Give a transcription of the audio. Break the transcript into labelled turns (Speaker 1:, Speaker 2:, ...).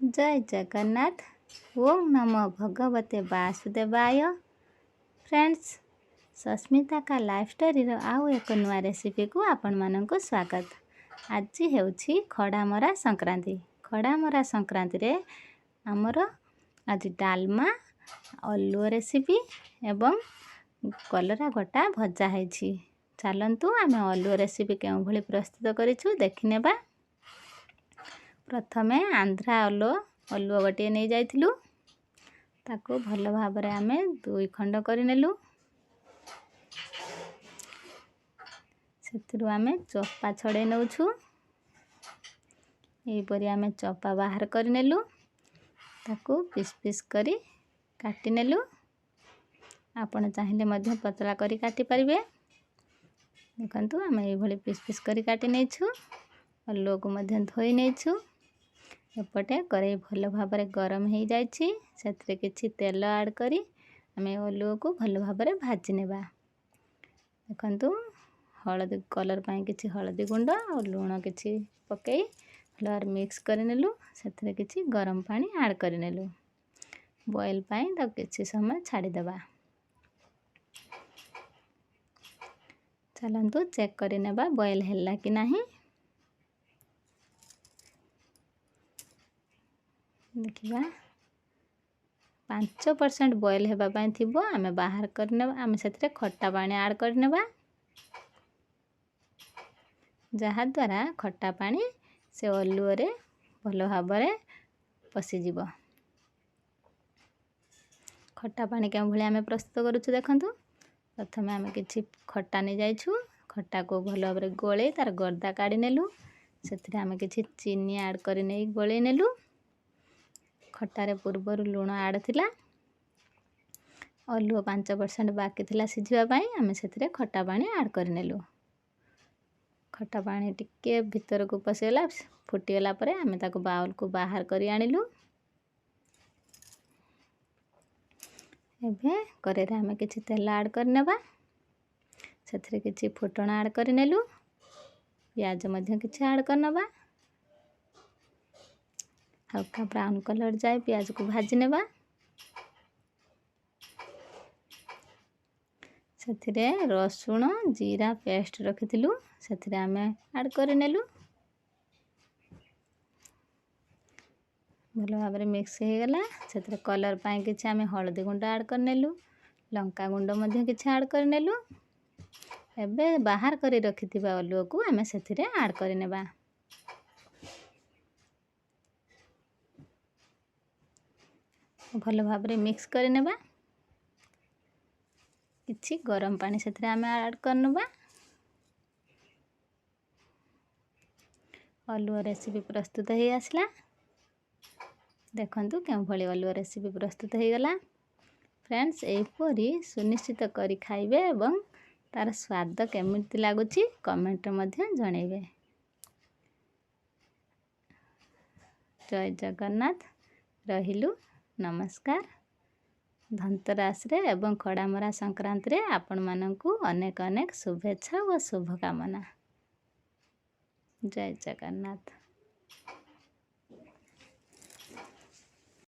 Speaker 1: जय जगन्नाथ। ओम नमो भगवते वासुदेवाय। फ्रेंड्स, सस्मिता का लाइफ स्टोरी आउ एक नुआ रेसिपी को आपण मानक स्वागत। आज हेउछि खड़ामरा संक्रांति। खड़ामरा संक्रांति रे आमर आज डालमा आलू रेसिपी एवं कलरा गोटा भजा है। चलतु आम आलू रेसिपी केउ भली प्रस्तुत करिछु देखिनेबा। प्रथमे आंध्रा आलू गोटे नहीं जाइथिलु, ताको भल भाव आम 2 खंड करनेलु। से आम चोपा छड़े नौछु। यहीपरि आम चोपा बाहर करनेलु, ताको पीस पीस करी काटी नेलु। आपण चाहिए मध्य पतला करी काटी परिबे। देखंतु आम ये पीस पीस करी काटी नेछु। आलू को मध्य धोई नेछु। एपटे कड़ाई भल भाव गरम हो जाइछि। से किछि तेल ऐड करी आम आलू को भल भाव भाजी नेबा। देखंतु हळदी कलर पाई किछि हळदी गुंड और लूण किछि पकई भल मिक्स करनेलु। से किछि गरम पानी ऐड करनेलु। बॉयल पाई तब किछि समय छाड़ी देबा। चलंतु चेक करि नेबा बॉयल हैला कि नाही। देखिबा 5% बॉयल हेबा पाई थिबो आमे बाहर करनेबा। आमे सेतरे खट्टा पानी ऐड करनेबा, जहा द्वारा खट्टा पानी से आलू रे भल भाव पसी जीवो। खट्टा पानी केउ भली आमे प्रस्तुत करूछु देखंतु। प्रथमे आमे किछि खट्टा नै जाइछु। खट्टा को भल भाव गोळे तार गर्दा काढी नेलु। सेतरे आमे किछि चीनी ऐड करि नै गोळे नेलु। खट्टारे पूर्वर लूण ऐड थिला। आलू 5% बाकी थिला सिझिबा पाई आमे सेतरे खट्टा पानी ऐड करनेलु। खट्टा पानी टिके भीतर को पसेला फुटीगला परे आमे ताको बाउल को बाहर करी आनिलु। एबे करेरे आमे किछि तेल ऐड करनेबा। सेतरे किछि फुटण ऐड करनेलु। प्याज मध्य किछि ऐड करनेबा। हल्का ब्राउन कलर जाए प्याज को भाजी नेबा। सेथिरे रसुण जीरा पेस्ट रखिथिलु, सेथिरे आमे ऐड करनेलु। भल भाव मिक्स हो गला। सेथिरे कलर पाई किछि आमे हळदी गुंड ऐड करनेलु। लंका गुंड मध्य किछि ऐड करनेलु। एबे बाहर करी रखिथिबा आलू को आमे सेथिरे ऐड करनेबा। भल भाव मिक्स करनेबा। किछि गरम पानी सेथिरे आमे ऐड करनेबा। आलू रेसिपी प्रस्तुत हो आसला। देखंतु केउ भली आलू रेसिपी प्रस्तुत हो गला। फ्रेंड्स, एपरी सुनिश्चित करी खाइबे एवं तार स्वाद केमिति लागुछि कमेंट मध्य जणैबे। जय जगन्नाथ। रहिलु नमस्कार। धनतेरस रे एवं खड़ामरा संक्रांति रे आपण मानकु अनेक अनेक शुभेच्छा व शुभकामना। जय जगन्नाथ।